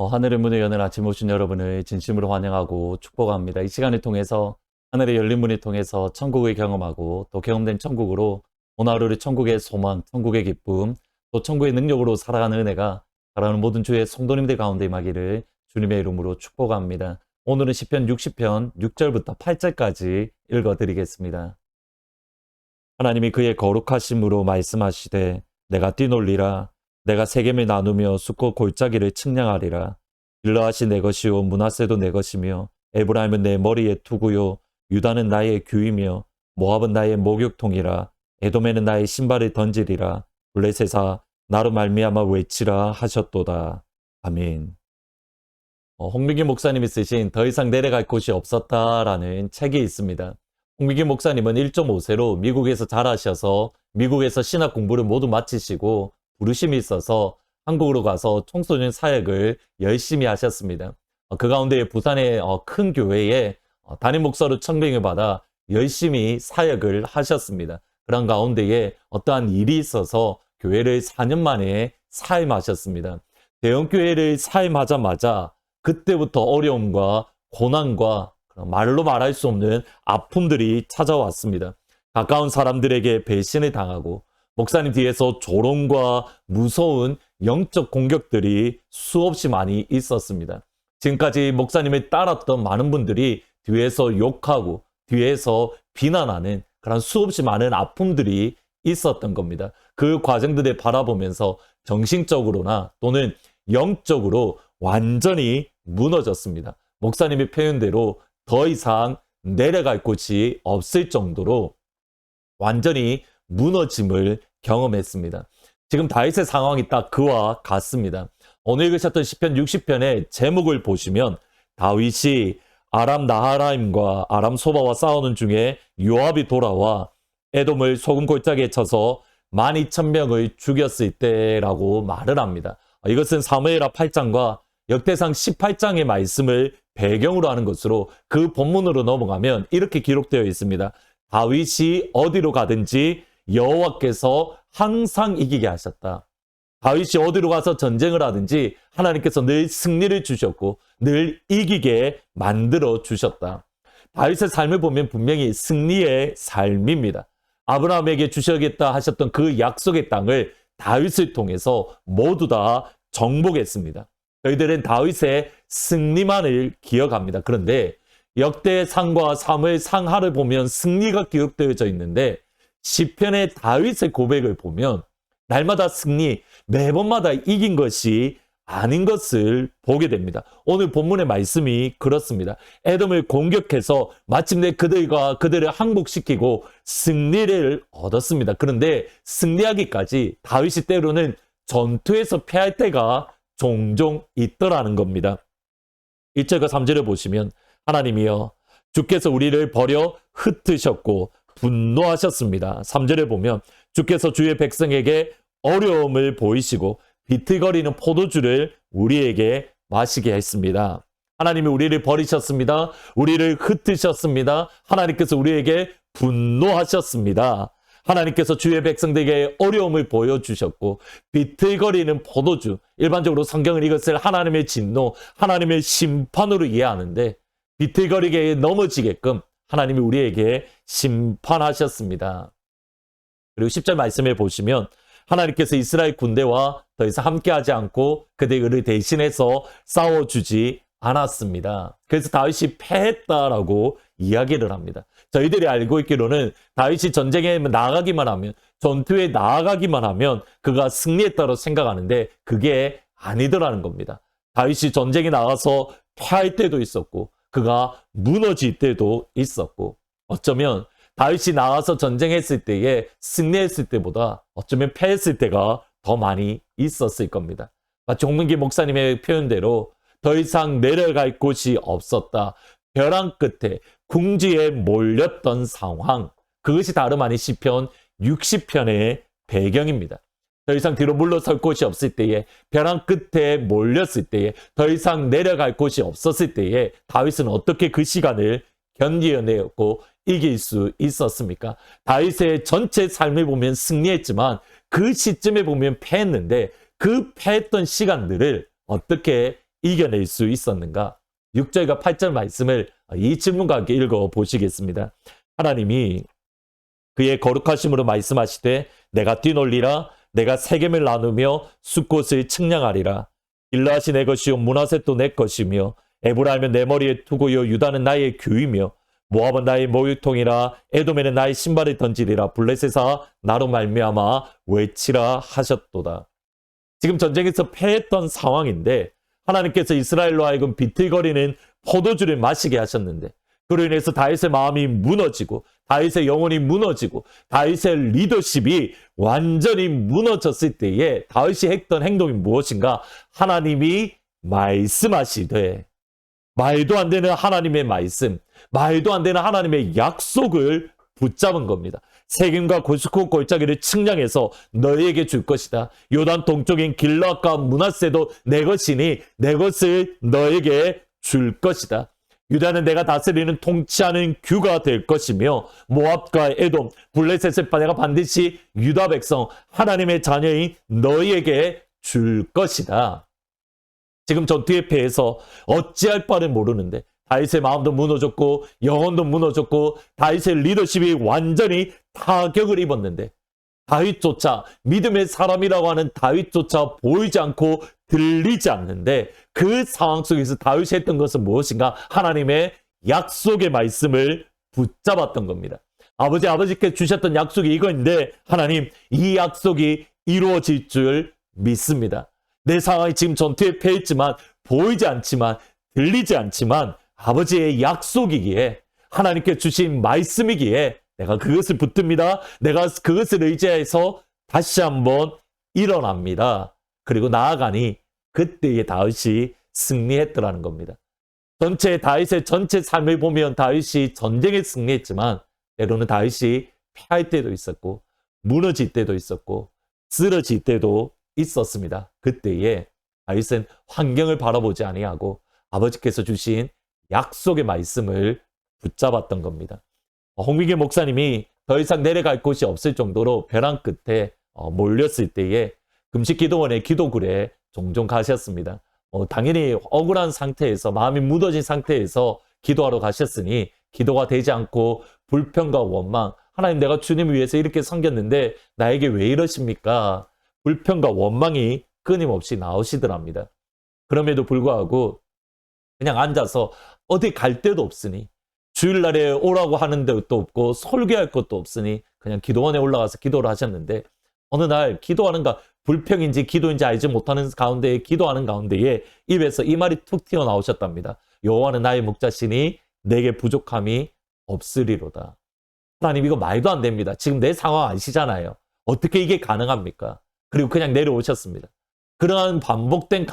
하늘의 문을 여는 아침 오신 여러분을 진심으로 환영하고 축복합니다. 이 시간을 통해서 하늘의 열린 문을 통해서 천국을 경험하고 또 경험된 천국으로 오늘 하루를 천국의 소망, 천국의 기쁨, 또 천국의 능력으로 살아가는 은혜가 사랑하는 모든 주의 성도님들 가운데 임하기를 주님의 이름으로 축복합니다. 오늘은 시편 60편 6절부터 8절까지 읽어드리겠습니다. 하나님이 그의 거룩하심으로 말씀하시되 내가 뛰놀리라. 내가 세겜을 나누며 숫꽃 골짜기를 측량하리라. 길르앗이 내 것이요 므낫세도 내 것이며 에브라임은 내 머리의 투구요 유다는 나의 규이며 모압은 나의 목욕통이라. 에돔에는 나의 신발을 던지리라. 블레셋아 나로 말미암아 외치라 하셨도다. 아멘. 홍민기 목사님이 쓰신 더 이상 내려갈 곳이 없었다라는 책이 있습니다. 홍민기 목사님은 1.5세로 미국에서 자라셔서 미국에서 신학 공부를 모두 마치시고 부르심이 있어서 한국으로 가서 청소년 사역을 열심히 하셨습니다. 그 가운데 부산의 큰 교회에 담임 목사로 청빙을 받아 열심히 사역을 하셨습니다. 그런 가운데에 어떠한 일이 있어서 교회를 4년 만에 사임하셨습니다. 대형교회를 사임하자마자 그때부터 어려움과 고난과 말로 말할 수 없는 아픔들이 찾아왔습니다. 가까운 사람들에게 배신을 당하고 목사님 뒤에서 조롱과 무서운 영적 공격들이 수없이 많이 있었습니다. 지금까지 목사님을 따랐던 많은 분들이 뒤에서 욕하고 뒤에서 비난하는 그런 수없이 많은 아픔들이 있었던 겁니다. 그 과정들을 바라보면서 정신적으로나 또는 영적으로 완전히 무너졌습니다. 목사님의 표현대로 더 이상 내려갈 곳이 없을 정도로 완전히 무너짐을 경험했습니다. 지금 다윗의 상황이 딱 그와 같습니다. 오늘 읽으셨던 시편 60편의 제목을 보시면 다윗이 아람 나하라임과 아람 소바와 싸우는 중에 요압이 돌아와 에돔을 소금 골짜기에 쳐서 12,000명을 죽였을 때라고 말을 합니다. 이것은 사무엘하 8장과 역대상 18장의 말씀을 배경으로 하는 것으로 그 본문으로 넘어가면 이렇게 기록되어 있습니다. 다윗이 어디로 가든지 여호와께서 항상 이기게 하셨다. 다윗이 어디로 가서 전쟁을 하든지 하나님께서 늘 승리를 주셨고 늘 이기게 만들어 주셨다. 다윗의 삶을 보면 분명히 승리의 삶입니다. 아브라함에게 주셔야겠다 하셨던 그 약속의 땅을 다윗을 통해서 모두 다 정복했습니다. 저희들은 다윗의 승리만을 기억합니다. 그런데 역대상과 사무엘상하를 보면 승리가 기록되어져 있는데 시편의 다윗의 고백을 보면 날마다 승리, 매번마다 이긴 것이 아닌 것을 보게 됩니다. 오늘 본문의 말씀이 그렇습니다. 에돔을 공격해서 마침내 그들을 항복시키고 승리를 얻었습니다. 그런데 승리하기까지 다윗이 때로는 전투에서 패할 때가 종종 있더라는 겁니다. 1절과 3절을 보시면 하나님이여 주께서 우리를 버려 흩으셨고 분노하셨습니다. 3절에 보면 주께서 주의 백성에게 어려움을 보이시고 비틀거리는 포도주를 우리에게 마시게 했습니다. 하나님이 우리를 버리셨습니다. 우리를 흩으셨습니다. 하나님께서 우리에게 분노하셨습니다. 하나님께서 주의 백성들에게 어려움을 보여주셨고 비틀거리는 포도주, 일반적으로 성경을 이것을 하나님의 진노, 하나님의 심판으로 이해하는데 비틀거리게 넘어지게끔 하나님이 우리에게 심판하셨습니다. 그리고 10절 말씀을 보시면 하나님께서 이스라엘 군대와 더 이상 함께하지 않고 그들을 대신해서 싸워주지 않았습니다. 그래서 다윗이 패했다라고 이야기를 합니다. 저희들이 알고 있기로는 다윗이 전쟁에 나가기만 하면, 전투에 나아가기만 하면 그가 승리했다고 생각하는데 그게 아니더라는 겁니다. 다윗이 전쟁에 나가서 패할 때도 있었고 그가 무너질 때도 있었고 어쩌면 다윗이 나와서 전쟁했을 때에 승리했을 때보다 어쩌면 패했을 때가 더 많이 있었을 겁니다. 마치 홍민기 목사님의 표현대로 더 이상 내려갈 곳이 없었다. 벼랑 끝에 궁지에 몰렸던 상황, 그것이 다름 아닌 시편 60편의 배경입니다. 더 이상 뒤로 물러설 곳이 없을 때에, 벼랑 끝에 몰렸을 때에, 더 이상 내려갈 곳이 없었을 때에 다윗은 어떻게 그 시간을 견디어내었고 이길 수 있었습니까? 다윗의 전체 삶을 보면 승리했지만 그 시점에 보면 패했는데 그 패했던 시간들을 어떻게 이겨낼 수 있었는가? 6절과 8절 말씀을 이 질문과 함께 읽어보시겠습니다. 하나님이 그의 거룩하심으로 말씀하시되 내가 뛰놀리라 내가 세겜을 나누며 숫곳을 측량하리라. 길라앗이 내 것이요 므낫셋도 내 것이며 에브라임은 내 머리에 투고요 유다는 나의 규이며 모압은 나의 모유통이라 에돔에는 나의 신발을 던지리라. 블레셋아 나로 말미암아 외치라 하셨도다. 지금 전쟁에서 패했던 상황인데 하나님께서 이스라엘로 하여금 비틀거리는 포도주를 마시게 하셨는데 그로 인해서 다윗의 마음이 무너지고 다윗의 영혼이 무너지고 다윗의 리더십이 완전히 무너졌을 때에 다윗이 했던 행동이 무엇인가? 하나님이 말씀하시되 말도 안 되는 하나님의 말씀, 말도 안 되는 하나님의 약속을 붙잡은 겁니다. 세겜과 고스코 골짜기를 측량해서 너희에게 줄 것이다. 요단 동쪽인 길라앗과 므낫세도 내 것이니 내 것을 너에게 줄 것이다. 유다는 내가 다스리는 통치하는 규가 될 것이며 모압과 에돔, 블레셋을 내가 반드시 유다 백성, 하나님의 자녀인 너희에게 줄 것이다. 지금 전투에 패해서 어찌할 바를 모르는데 다윗의 마음도 무너졌고 영혼도 무너졌고 다윗의 리더십이 완전히 타격을 입었는데 다윗조차 믿음의 사람이라고 하는 다윗조차 보이지 않고 들리지 않는데 그 상황 속에서 다윗이 했던 것은 무엇인가? 하나님의 약속의 말씀을 붙잡았던 겁니다. 아버지께 주셨던 약속이 이거인데 하나님 이 약속이 이루어질 줄 믿습니다. 내 상황이 지금 전투에 패했지만 보이지 않지만 들리지 않지만 아버지의 약속이기에 하나님께 주신 말씀이기에 내가 그것을 붙듭니다. 내가 그것을 의지해서 다시 한번 일어납니다. 그리고 나아가니 그때의 다윗이 승리했더라는 겁니다. 다윗의 전체 삶을 보면 다윗이 전쟁에 승리했지만 때로는 다윗이 패할 때도 있었고 무너질 때도 있었고 쓰러질 때도 있었습니다. 그때에 다윗은 환경을 바라보지 아니하고 아버지께서 주신 약속의 말씀을 붙잡았던 겁니다. 홍민기 목사님이 더 이상 내려갈 곳이 없을 정도로 벼랑 끝에 몰렸을 때에 금식기도원의 기도굴에 종종 가셨습니다. 당연히 억울한 상태에서 마음이 무너진 상태에서 기도하러 가셨으니 기도가 되지 않고 불평과 원망, 하나님 내가 주님을 위해서 이렇게 섬겼는데 나에게 왜 이러십니까? 불평과 원망이 끊임없이 나오시더랍니다. 그럼에도 불구하고 그냥 앉아서 어디 갈 데도 없으니 주일날에 오라고 하는 데도 없고 설교할 것도 없으니 그냥 기도원에 올라가서 기도를 하셨는데 어느 날 기도하는가 불평인지 기도인지 알지 못하는 가운데에 기도하는 가운데에 입에서 이 말이 툭 튀어나오셨답니다. 여호와는 나의 목자시니 내게 부족함이 없으리로다. 하나님 이거 말도 안 됩니다. 지금 내 상황 아시잖아요. 어떻게 이게 가능합니까? 그리고 그냥 내려오셨습니다. 그러한 반복된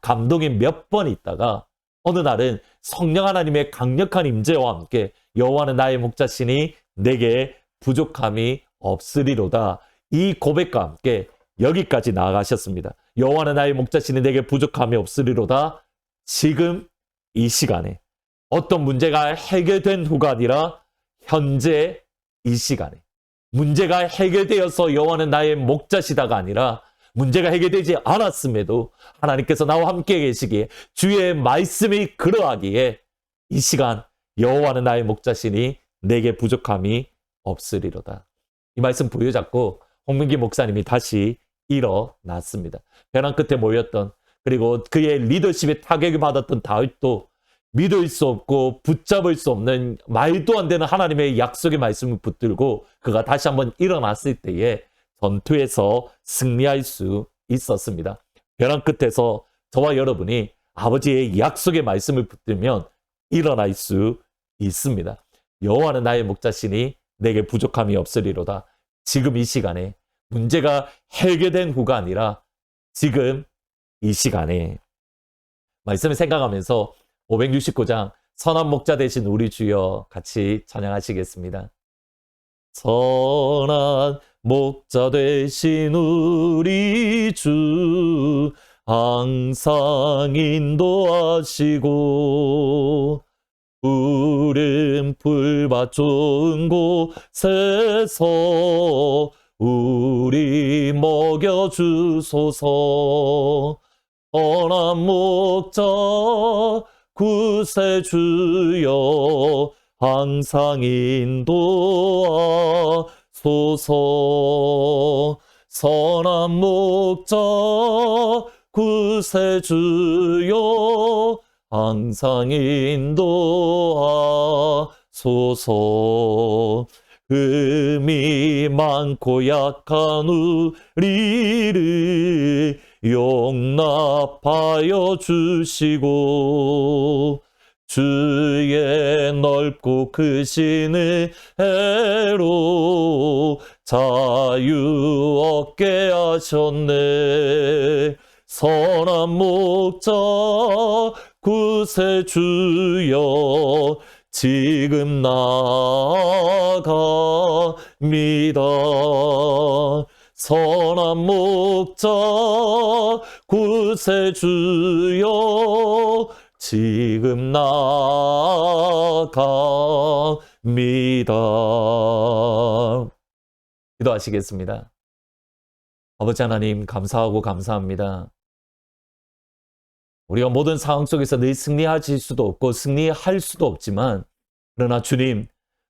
감동이 몇 번 있다가 어느 날은 성령 하나님의 강력한 임재와 함께 여호와는 나의 목자시니 내게 부족함이 없으리로다. 이 고백과 함께 여기까지 나아가셨습니다. 여호와는 나의 목자시니 내게 부족함이 없으리로다. 지금 이 시간에 어떤 문제가 해결된 후가 아니라 현재 이 시간에 문제가 해결되어서 여호와는 나의 목자시다가 아니라 문제가 해결되지 않았음에도 하나님께서 나와 함께 계시기에 주의 말씀이 그러하기에 이 시간 여호와는 나의 목자시니 내게 부족함이 없으리로다. 이 말씀 부여잡고 홍민기 목사님이 다시 일어났습니다. 벼랑 끝에 모였던 그리고 그의 리더십에 타격을 받았던 다윗도 믿을 수 없고 붙잡을 수 없는 말도 안 되는 하나님의 약속의 말씀을 붙들고 그가 다시 한번 일어났을 때에 전투에서 승리할 수 있었습니다. 벼랑 끝에서 저와 여러분이 아버지의 약속의 말씀을 붙들면 일어날 수 있습니다. 여호와는 나의 목자시니 내게 부족함이 없으리로다. 지금 이 시간에 문제가 해결된 후가 아니라 지금 이 시간에 말씀을 생각하면서 569장 선한 목자 되신 우리 주여 같이 찬양하시겠습니다. 선한 목자 되신 우리 주 항상 인도하시고 푸른 풀밭 좋은 곳에서 우리 먹여주소서. 선한 목자 구세주여 항상 인도하소서. 선한 목자 구세주여 항상 인도하소서. 흠이 많고 약한 우리를 용납하여 주시고 주의 넓고 크신 은혜로 자유 얻게 하셨네. 선한 목자 구세주여 지금 나아갑니다. 선한 목자 구세주여 지금 나아갑니다. 기도하시겠습니다. 아버지 하나님, 감사하고 감사합니다. 우리가 모든 상황 속에서 늘 승리하실 수도 없고 승리할 수도 없지만, 그러나 주님,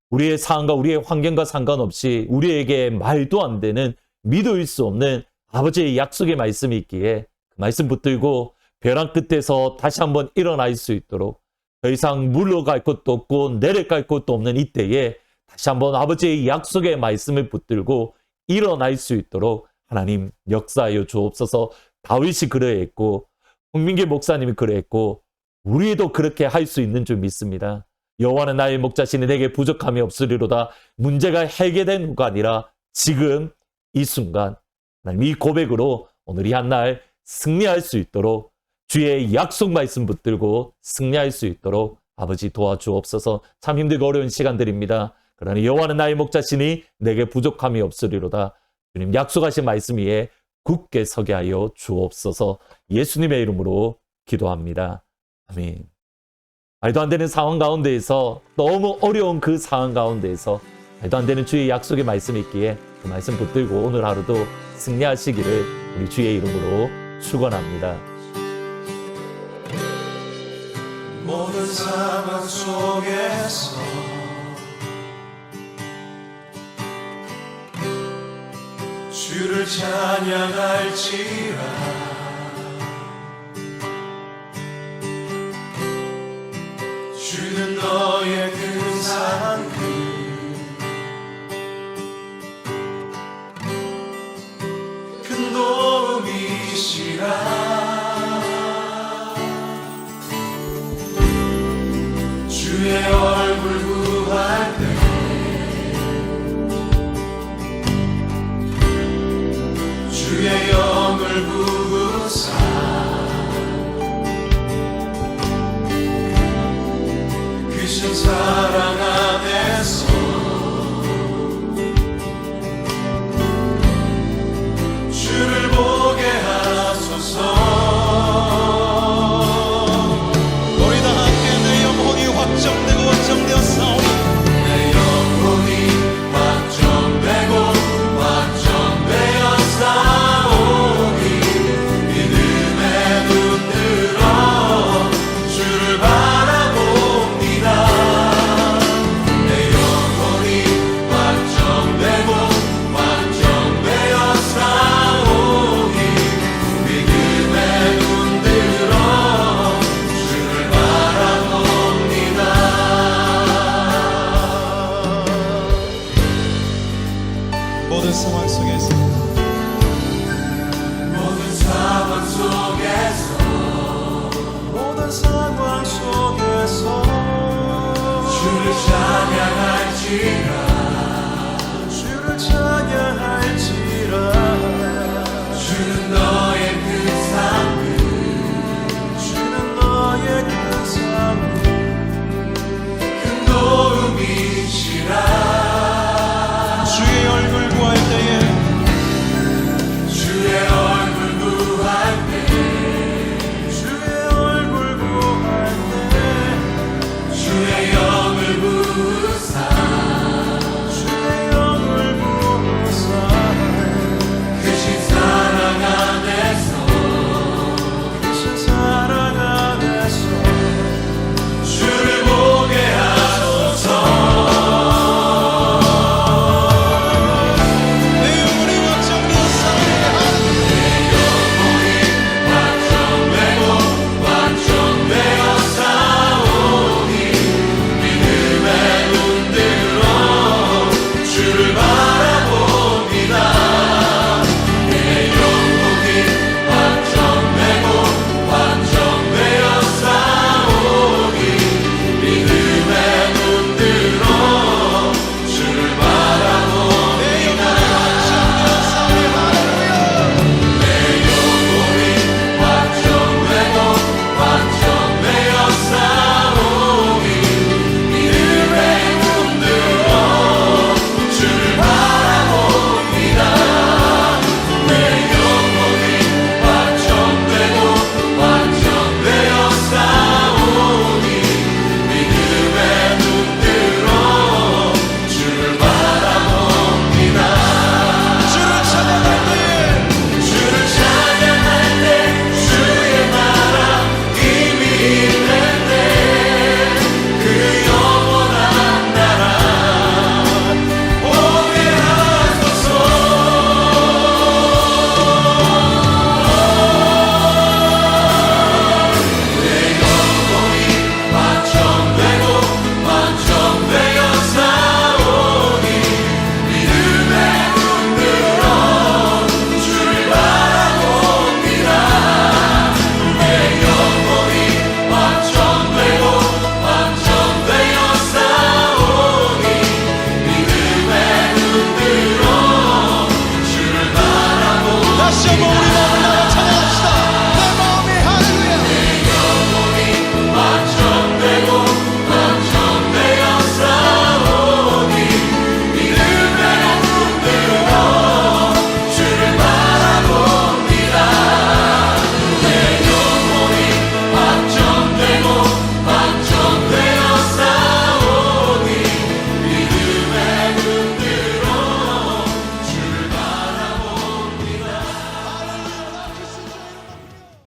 우리의 상황과 우리의 환경과 상관없이 우리에게 말도 안 되는, 믿을 수 없는 아버지의 약속의 말씀이 있기에 그 말씀 붙들고 벼랑 끝에서 다시 한번 일어날 수 있도록, 더 이상 물러갈 곳도 없고 내려갈 곳도 없는 이때에 다시 한번 아버지의 약속의 말씀을 붙들고 일어날 수 있도록 하나님 역사하여 주옵소서. 다윗이 그러했고 홍민기 목사님이 그랬고 우리도 그렇게 할 수 있는 줄 믿습니다. 여호와는 나의 목자시니 내게 부족함이 없으리로다. 문제가 해결된 후가 아니라 지금 이 순간 하나님 이 고백으로 오늘 이 한날 승리할 수 있도록, 주의 약속 말씀 붙들고 승리할 수 있도록 아버지 도와주옵소서. 참 힘들고 어려운 시간들입니다. 그러나 여호와는 나의 목자시니 내게 부족함이 없으리로다. 주님 약속하신 말씀 위에 굳게 서게 하여 주옵소서. 예수님의 이름으로 기도합니다. 아멘. 말도 안 되는 상황 가운데에서, 너무 어려운 그 상황 가운데에서 말도 안 되는 주의 약속의 말씀이 있기에 그 말씀 붙들고 오늘 하루도 승리하시기를 우리 주의 이름으로 축원합니다. 모든 상황 속에서 주를 찬양할지라. 주는 너의 큰 사랑 큰 도움이시라. 주의 얼굴 구할 때 주의 영을 부으사 크신 사랑